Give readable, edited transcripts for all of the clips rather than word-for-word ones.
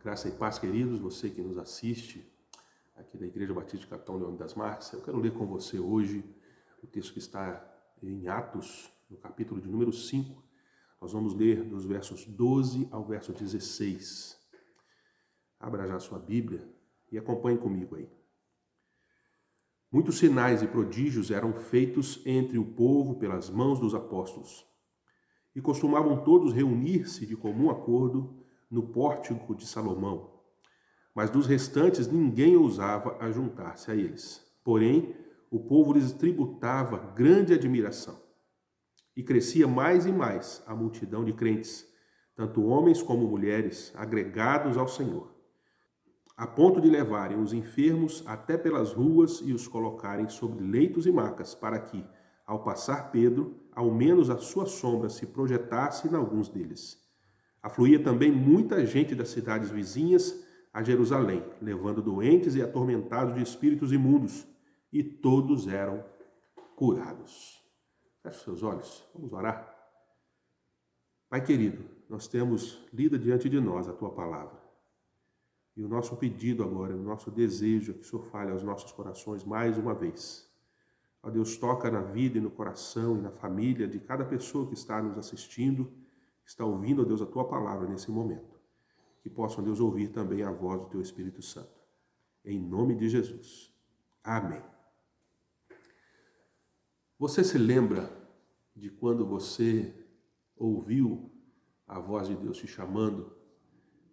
Graça e paz, queridos, você que nos assiste aqui da Igreja Batista de Capitão Leônidas das Marques. Eu quero ler com você hoje o texto que está em Atos, no capítulo de número 5. Nós vamos ler dos versos 12 ao verso 16. Abra já a sua Bíblia e acompanhe comigo aí. Muitos sinais e prodígios eram feitos entre o povo pelas mãos dos apóstolos. E costumavam todos reunir-se de comum acordo no pórtico de Salomão. Mas dos restantes ninguém ousava ajuntar-se a eles. Porém, o povo lhes tributava grande admiração. E crescia mais e mais a multidão de crentes, tanto homens como mulheres, agregados ao Senhor, a ponto de levarem os enfermos até pelas ruas e os colocarem sobre leitos e macas, para que, ao passar Pedro, ao menos a sua sombra se projetasse em alguns deles. Afluía também muita gente das cidades vizinhas a Jerusalém, levando doentes e atormentados de espíritos imundos, e todos eram curados. Feche seus olhos, vamos orar. Pai querido, nós temos lido diante de nós a Tua palavra. E o nosso pedido agora, o nosso desejo é que o Senhor fale aos nossos corações mais uma vez. Ó Deus, toca na vida e no coração e na família de cada pessoa que está nos assistindo, que está ouvindo, ó Deus, a Tua palavra nesse momento. Que possam, Deus, ouvir também a voz do Teu Espírito Santo. Em nome de Jesus. Amém. Você se lembra de quando você ouviu a voz de Deus te chamando?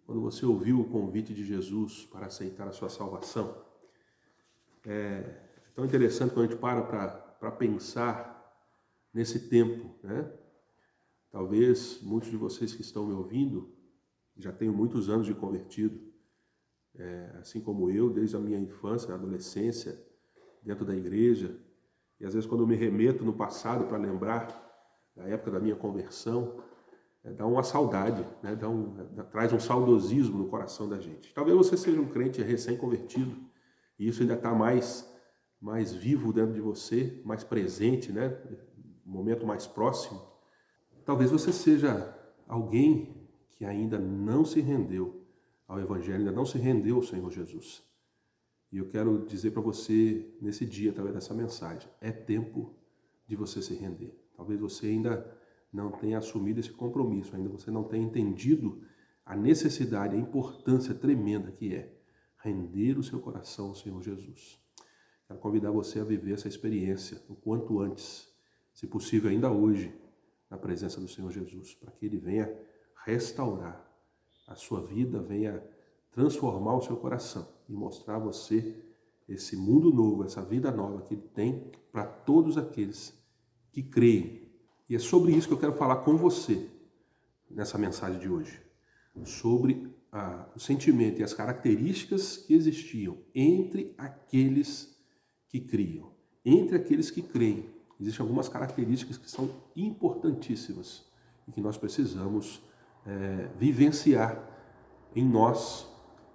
Quando você ouviu o convite de Jesus para aceitar a sua salvação? É tão interessante quando a gente para pensar nesse tempo, né? Talvez muitos de vocês que estão me ouvindo já tenham muitos anos de convertido, assim como eu, desde a minha infância, a adolescência, dentro da igreja. E às vezes quando eu me remeto no passado para lembrar da época da minha conversão, dá uma saudade, né? Traz um saudosismo no coração da gente. Talvez você seja um crente recém-convertido e isso ainda está mais vivo dentro de você, mais presente, né? Um momento mais próximo. Talvez você seja alguém que ainda não se rendeu ao Evangelho, ainda não se rendeu ao Senhor Jesus. E eu quero dizer para você, nesse dia, através dessa mensagem, é tempo de você se render. Talvez você ainda não tenha assumido esse compromisso, ainda você não tenha entendido a necessidade, a importância tremenda que é render o seu coração ao Senhor Jesus. Quero convidar você a viver essa experiência o quanto antes, se possível ainda hoje, na presença do Senhor Jesus, para que Ele venha restaurar a sua vida, venha transformar o seu coração e mostrar a você esse mundo novo, essa vida nova que Ele tem para todos aqueles que creem. E é sobre isso que eu quero falar com você nessa mensagem de hoje. Sobre o sentimento e as características que existiam entre aqueles que criam. Entre aqueles que creem, existem algumas características que são importantíssimas e que nós precisamos vivenciar em nós,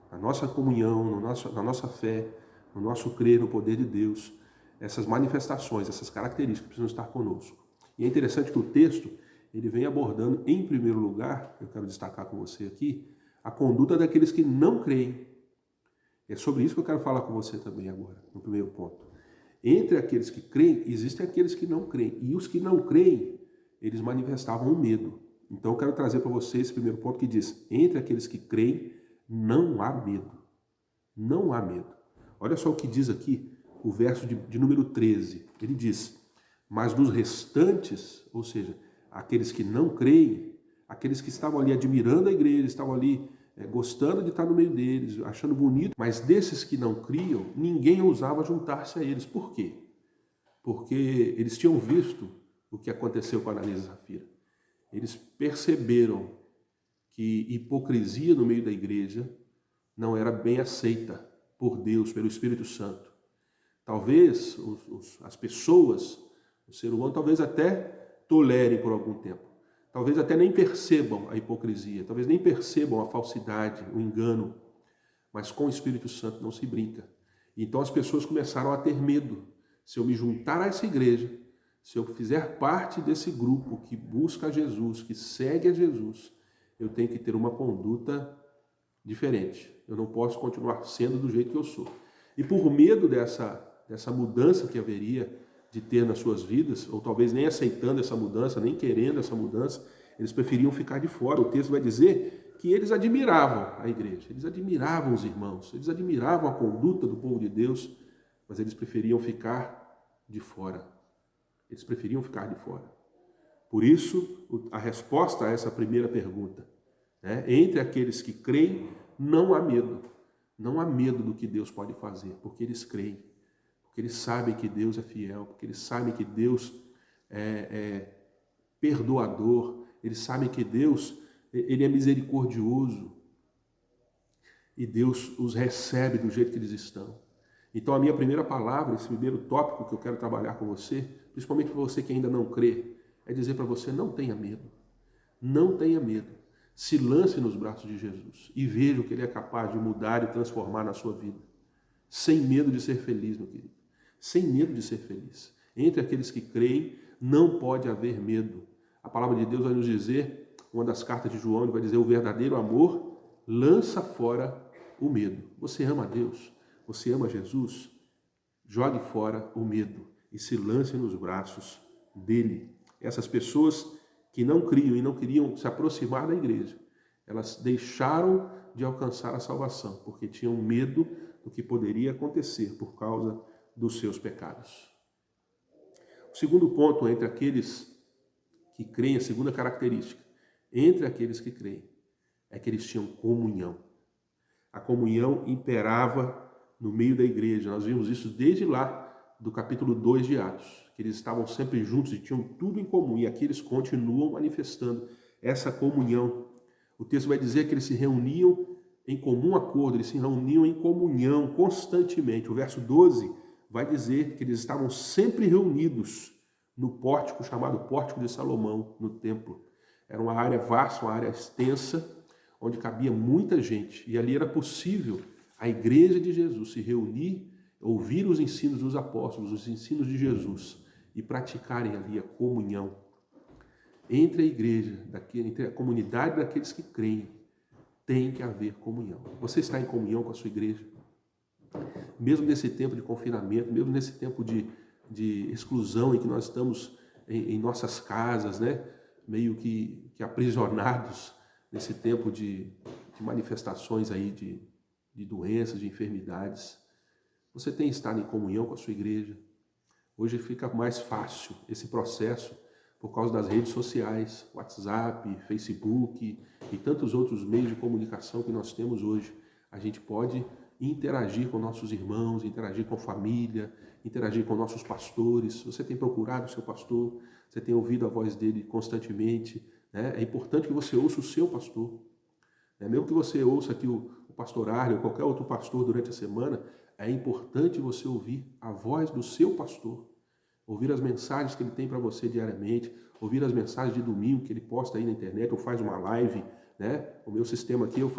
na nossa comunhão, na nossa fé, no nosso crer no poder de Deus. Essas manifestações, essas características precisam estar conosco. E é interessante que o texto, ele vem abordando, em primeiro lugar, eu quero destacar com você aqui, a conduta daqueles que não creem. É sobre isso que eu quero falar com você também agora, no primeiro ponto. Entre aqueles que creem, existem aqueles que não creem. E os que não creem, eles manifestavam o medo. Então eu quero trazer para você esse primeiro ponto que diz, entre aqueles que creem, não há medo. Não há medo. Olha só o que diz aqui, o verso de número 13. Ele diz, mas dos restantes, ou seja, aqueles que não creem, aqueles que estavam ali admirando a igreja, estavam ali gostando de estar no meio deles, achando bonito, mas desses que não criam, ninguém ousava juntar-se a eles. Por quê? Porque eles tinham visto o que aconteceu com Ananias e Safira. Eles perceberam que hipocrisia no meio da igreja não era bem aceita por Deus, pelo Espírito Santo. Talvez as pessoas, o ser humano, talvez até tolerem por algum tempo. Talvez até nem percebam a hipocrisia, talvez nem percebam a falsidade, o engano, mas com o Espírito Santo não se brinca. Então as pessoas começaram a ter medo. Se eu me juntar a essa igreja, se eu fizer parte desse grupo que busca Jesus, que segue a Jesus, eu tenho que ter uma conduta diferente. Eu não posso continuar sendo do jeito que eu sou. E por medo dessa mudança que haveria de ter nas suas vidas, ou talvez nem aceitando essa mudança, nem querendo essa mudança, eles preferiam ficar de fora. O texto vai dizer que eles admiravam a igreja, eles admiravam os irmãos, eles admiravam a conduta do povo de Deus, mas eles preferiam ficar de fora. Eles preferiam ficar de fora. Por isso, a resposta a essa primeira pergunta, né? Entre aqueles que creem, não há medo. Não há medo do que Deus pode fazer, porque eles creem. Porque eles sabem que Deus é fiel, porque eles sabem que Deus é perdoador, eles sabem que Deus ele é misericordioso e Deus os recebe do jeito que eles estão. Então a minha primeira palavra, esse primeiro tópico que eu quero trabalhar com você, principalmente para você que ainda não crê, é dizer para você: não tenha medo, não tenha medo. Se lance nos braços de Jesus e veja o que Ele é capaz de mudar e transformar na sua vida. Sem medo de ser feliz, meu querido. Sem medo de ser feliz. Entre aqueles que creem, não pode haver medo. A palavra de Deus vai nos dizer, uma das cartas de João, ele vai dizer: o verdadeiro amor lança fora o medo. Você ama a Deus? Você ama Jesus? Jogue fora o medo e se lance nos braços dele. Essas pessoas que não criam e não queriam se aproximar da igreja, elas deixaram de alcançar a salvação, porque tinham medo do que poderia acontecer por causa dos seus pecados. O segundo ponto entre aqueles que creem, a segunda característica, entre aqueles que creem, é que eles tinham comunhão. A comunhão imperava no meio da igreja. Nós vimos isso desde lá do capítulo 2 de Atos, que eles estavam sempre juntos e tinham tudo em comum, e aqui eles continuam manifestando essa comunhão. O texto vai dizer que eles se reuniam em comum acordo, eles se reuniam em comunhão constantemente. O verso 12 vai dizer que eles estavam sempre reunidos no pórtico chamado Pórtico de Salomão, no templo. Era uma área vasta, uma área extensa, onde cabia muita gente, e ali era possível a igreja de Jesus se reunir, ouvir os ensinos dos apóstolos, os ensinos de Jesus, e praticarem ali a comunhão. Entre a igreja, entre a comunidade daqueles que creem, tem que haver comunhão. Você está em comunhão com a sua igreja? Mesmo nesse tempo de confinamento, mesmo nesse tempo de exclusão em que nós estamos em nossas casas, né? Meio que aprisionados nesse tempo de manifestações aí de doenças, de enfermidades. Você tem estado em comunhão com a sua igreja? Hoje fica mais fácil esse processo por causa das redes sociais, WhatsApp, Facebook e tantos outros meios de comunicação que nós temos hoje. A gente pode interagir com nossos irmãos, interagir com a família, interagir com nossos pastores. Você tem procurado o seu pastor, você tem ouvido a voz dele constantemente, né? É importante que você ouça o seu pastor. Mesmo que você ouça aqui o pastor Arley ou qualquer outro pastor durante a semana, é importante você ouvir a voz do seu pastor, ouvir as mensagens que ele tem para você diariamente, ouvir as mensagens de domingo que ele posta aí na internet, ou faz uma live, né? O meu sistema aqui eu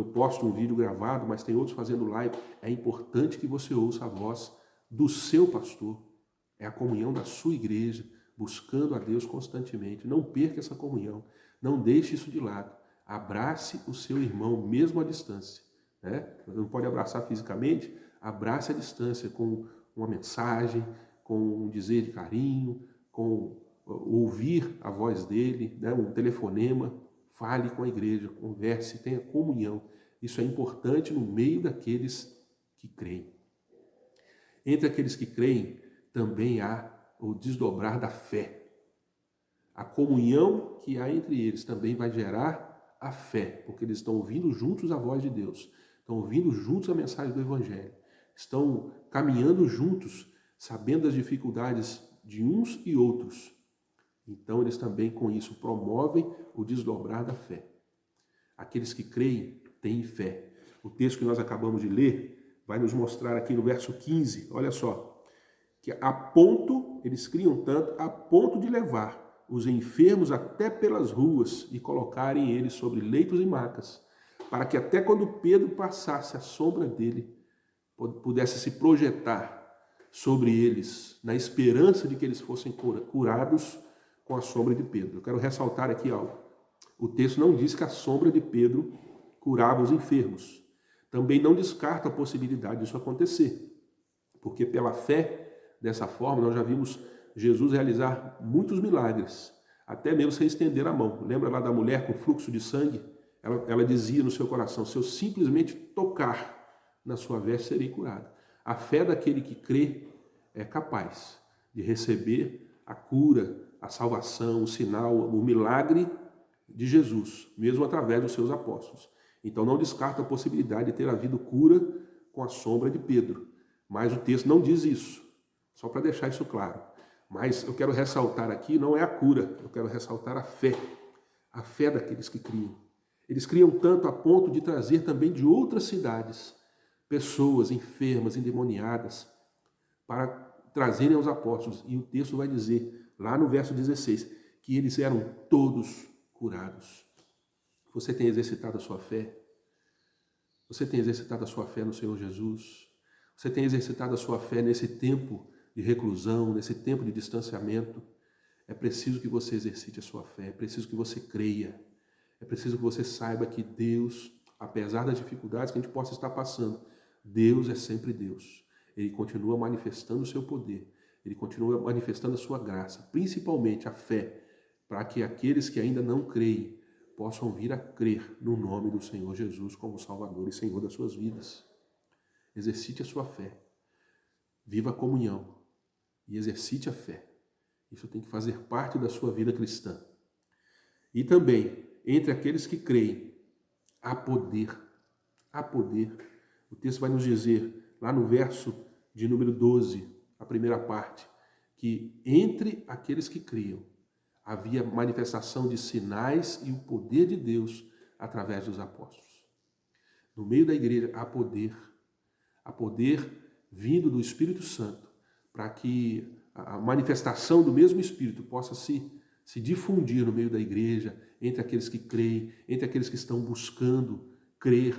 posto um vídeo gravado, mas tem outros fazendo live. É importante que você ouça a voz do seu pastor. É a comunhão da sua igreja, buscando a Deus constantemente. Não perca essa comunhão, não deixe isso de lado. Abrace o seu irmão, mesmo à distância, né? Você não pode abraçar fisicamente, abrace à distância com uma mensagem, com um dizer de carinho, com ouvir a voz dele, né? Um telefonema. Fale com a igreja, converse, tenha comunhão. Isso é importante no meio daqueles que creem. Entre aqueles que creem, também há o desdobrar da fé. A comunhão que há entre eles também vai gerar a fé, porque eles estão ouvindo juntos a voz de Deus, estão ouvindo juntos a mensagem do Evangelho, estão caminhando juntos, sabendo das dificuldades de uns e outros. Então eles também com isso promovem o desdobrar da fé. Aqueles que creem têm fé. O texto que nós acabamos de ler vai nos mostrar aqui no verso 15, olha só, que eles criam tanto, a ponto de levar os enfermos até pelas ruas e colocarem eles sobre leitos e macas, para que até quando Pedro passasse, a sombra dele pudesse se projetar sobre eles, na esperança de que eles fossem curados com a sombra de Pedro. Eu quero ressaltar aqui algo. O texto não diz que a sombra de Pedro curava os enfermos. Também não descarta a possibilidade disso acontecer, porque pela fé, dessa forma, nós já vimos Jesus realizar muitos milagres, até mesmo sem estender a mão. Lembra lá da mulher com fluxo de sangue? Ela dizia no seu coração, se eu simplesmente tocar na sua veste, serei curado. A fé daquele que crê é capaz de receber a cura, a salvação, o sinal, o milagre de Jesus, mesmo através dos seus apóstolos. Então não descarta a possibilidade de ter havido cura com a sombra de Pedro. Mas o texto não diz isso, só para deixar isso claro. Mas eu quero ressaltar aqui, não é a cura, eu quero ressaltar a fé daqueles que criam. Eles criam tanto a ponto de trazer também de outras cidades pessoas enfermas, endemoniadas, para trazerem aos apóstolos. E o texto vai dizer, lá no verso 16, que eles eram todos curados. Você tem exercitado a sua fé? Você tem exercitado a sua fé no Senhor Jesus? Você tem exercitado a sua fé nesse tempo de reclusão, nesse tempo de distanciamento? É preciso que você exercite a sua fé, é preciso que você creia, é preciso que você saiba que Deus, apesar das dificuldades que a gente possa estar passando, Deus é sempre Deus. Ele continua manifestando o seu poder, ele continua manifestando a sua graça, principalmente a fé, para que aqueles que ainda não creem possam vir a crer no nome do Senhor Jesus como Salvador e Senhor das suas vidas. Exercite a sua fé, viva a comunhão e exercite a fé. Isso tem que fazer parte da sua vida cristã. E também, entre aqueles que creem, há poder. Há poder. O texto vai nos dizer, lá no verso de número 12, a primeira parte, que entre aqueles que criam, havia manifestação de sinais e o poder de Deus através dos apóstolos. No meio da igreja há poder vindo do Espírito Santo, para que a manifestação do mesmo Espírito possa se difundir no meio da igreja, entre aqueles que creem, entre aqueles que estão buscando crer.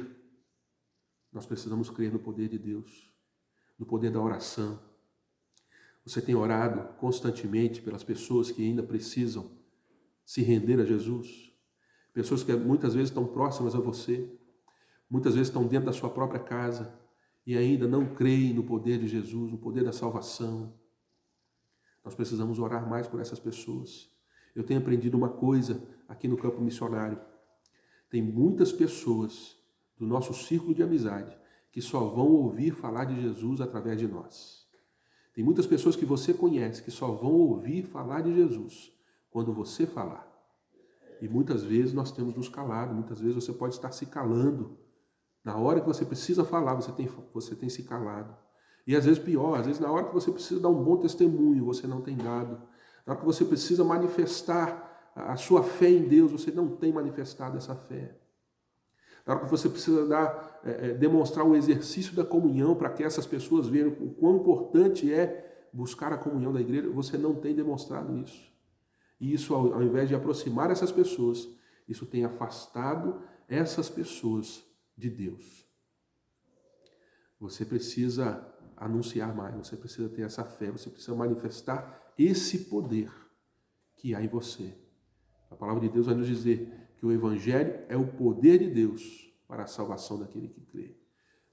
Nós precisamos crer no poder de Deus, no poder da oração. Você tem orado constantemente pelas pessoas que ainda precisam se render a Jesus? Pessoas que muitas vezes estão próximas a você, muitas vezes estão dentro da sua própria casa e ainda não creem no poder de Jesus, no poder da salvação. Nós precisamos orar mais por essas pessoas. Eu tenho aprendido uma coisa aqui no campo missionário. Tem muitas pessoas do nosso círculo de amizade que só vão ouvir falar de Jesus através de nós. Tem muitas pessoas que você conhece que só vão ouvir falar de Jesus quando você falar. E muitas vezes nós temos nos calado, muitas vezes você pode estar se calando. Na hora que você precisa falar, você tem se calado. E às vezes pior, às vezes na hora que você precisa dar um bom testemunho, você não tem dado. Na hora que você precisa manifestar a sua fé em Deus, você não tem manifestado essa fé. Na hora que você precisa demonstrar o exercício da comunhão para que essas pessoas vejam o quão importante é buscar a comunhão da igreja, você não tem demonstrado isso. E isso, ao invés de aproximar essas pessoas, isso tem afastado essas pessoas de Deus. Você precisa anunciar mais, você precisa ter essa fé, você precisa manifestar esse poder que há em você. A palavra de Deus vai nos dizer que o Evangelho é o poder de Deus para a salvação daquele que crê.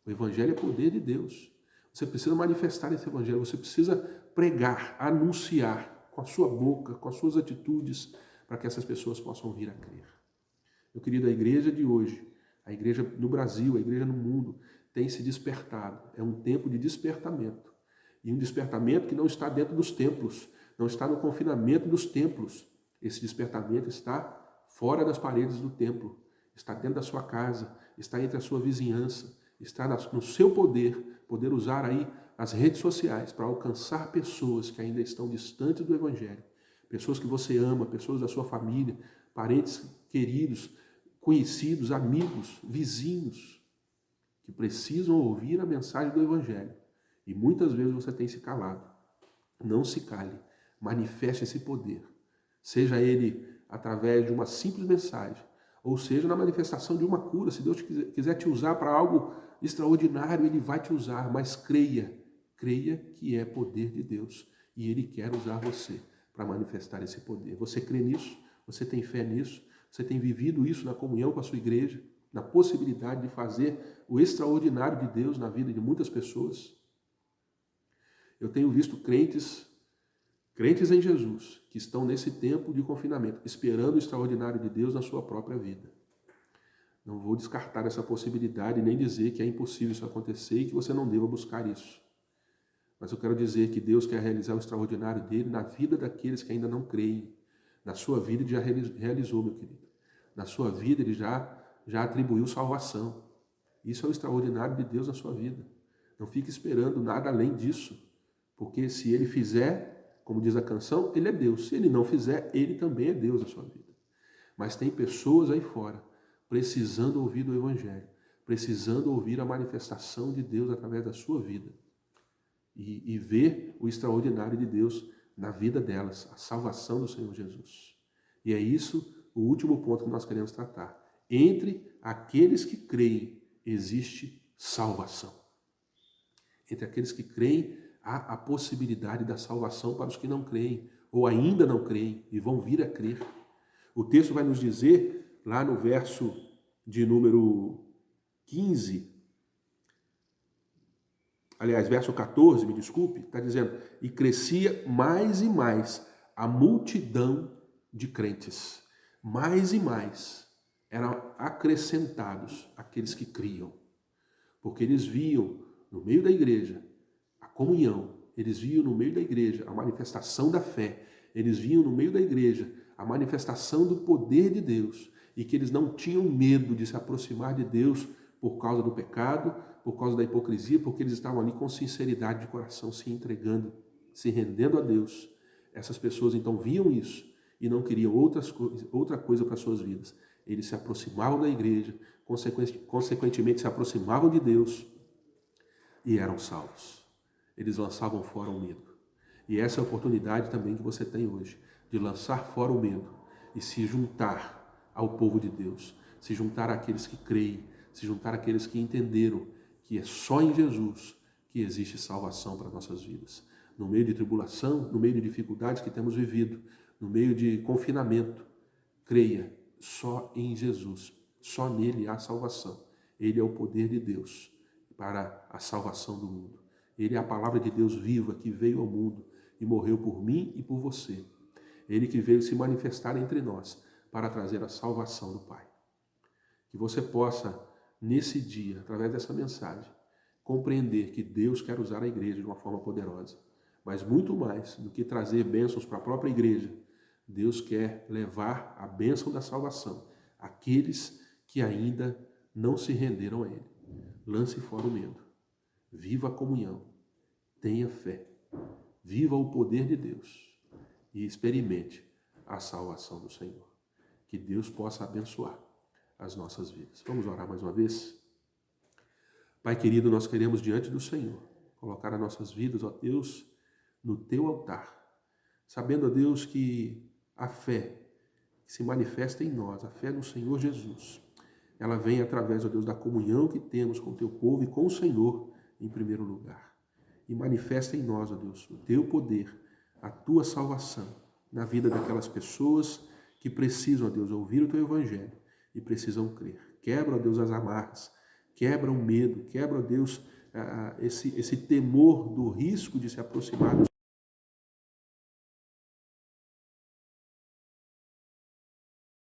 O Evangelho é poder de Deus. Você precisa manifestar esse Evangelho, você precisa pregar, anunciar com a sua boca, com as suas atitudes, para que essas pessoas possam vir a crer. Meu querido, a igreja de hoje, a igreja no Brasil, a igreja no mundo, tem se despertado. É um tempo de despertamento. E um despertamento que não está dentro dos templos, não está no confinamento dos templos. Esse despertamento está fora das paredes do templo, está dentro da sua casa, está entre a sua vizinhança, está no seu poder usar aí as redes sociais para alcançar pessoas que ainda estão distantes do Evangelho, pessoas que você ama, pessoas da sua família, parentes queridos, conhecidos, amigos, vizinhos, que precisam ouvir a mensagem do Evangelho. E muitas vezes você tem se calado. Não se cale, manifeste esse poder. Seja ele através de uma simples mensagem, ou seja na manifestação de uma cura. Se Deus quiser te usar para algo extraordinário, Ele vai te usar, mas creia que é poder de Deus e Ele quer usar você para manifestar esse poder. Você crê nisso? Você tem fé nisso? Você tem vivido isso na comunhão com a sua igreja? na possibilidade de fazer o extraordinário de Deus na vida de muitas pessoas. Eu tenho visto crentes em Jesus, que estão nesse tempo de confinamento, esperando o extraordinário de Deus na sua própria vida. Não vou descartar essa possibilidade, nem dizer que é impossível isso acontecer e que você não deva buscar isso. Mas eu quero dizer que Deus quer realizar o extraordinário dele na vida daqueles que ainda não creem. Na sua vida ele já realizou, meu querido. Na sua vida ele já atribuiu salvação. Isso é o extraordinário de Deus na sua vida. Não fique esperando nada além disso. Porque se ele fizer, como diz a canção, ele é Deus. Se ele não fizer, ele também é Deus na sua vida. Mas tem pessoas aí fora precisando ouvir do Evangelho, precisando ouvir a manifestação de Deus através da sua vida e ver o extraordinário de Deus na vida delas, a salvação do Senhor Jesus. E é isso o último ponto que nós queremos tratar. Entre aqueles que creem, existe salvação. Entre aqueles que creem, há a possibilidade da salvação para os que não creem, ou ainda não creem e vão vir a crer. O texto vai nos dizer, lá no verso de número 15, aliás, verso 14, me desculpe, está dizendo, e crescia mais e mais a multidão de crentes. Mais e mais eram acrescentados aqueles que criam, porque eles viam no meio da igreja a comunhão, eles viam no meio da igreja a manifestação da fé, eles viam no meio da igreja a manifestação do poder de Deus e que eles não tinham medo de se aproximar de Deus por causa do pecado, por causa da hipocrisia, porque eles estavam ali com sinceridade de coração, se entregando, se rendendo a Deus. Essas pessoas então viam isso e não queriam outra coisa para suas vidas. Eles se aproximavam da igreja, consequentemente se aproximavam de Deus e eram salvos. Eles lançavam fora o medo. E essa é a oportunidade também que você tem hoje, de lançar fora o medo e se juntar ao povo de Deus, se juntar àqueles que creem, se juntar àqueles que entenderam que é só em Jesus que existe salvação para nossas vidas. No meio de tribulação, no meio de dificuldades que temos vivido, no meio de confinamento, creia só em Jesus, só nele há salvação. Ele é o poder de Deus para a salvação do mundo. Ele é a palavra de Deus viva que veio ao mundo e morreu por mim e por você. Ele que veio se manifestar entre nós para trazer a salvação do Pai. Que você possa, nesse dia, através dessa mensagem, compreender que Deus quer usar a igreja de uma forma poderosa. Mas muito mais do que trazer bênçãos para a própria igreja, Deus quer levar a bênção da salvação àqueles que ainda não se renderam a Ele. Lance fora o medo. Viva a comunhão. Tenha fé. Viva o poder de Deus. E experimente a salvação do Senhor. Que Deus possa abençoar as nossas vidas. Vamos orar mais uma vez? Pai querido, nós queremos diante do Senhor colocar as nossas vidas, ó Deus, no Teu altar. Sabendo, ó Deus, que a fé que se manifesta em nós, a fé no Senhor Jesus, ela vem através, ó Deus, da comunhão que temos com o Teu povo e com o Senhor em primeiro lugar. E manifesta em nós, ó Deus, o Teu poder, a Tua salvação na vida daquelas pessoas que precisam, ó Deus, ouvir o Teu Evangelho e precisam crer. Quebra, ó Deus, as amarras, quebra o medo, quebra, ó Deus, esse temor do risco de se aproximar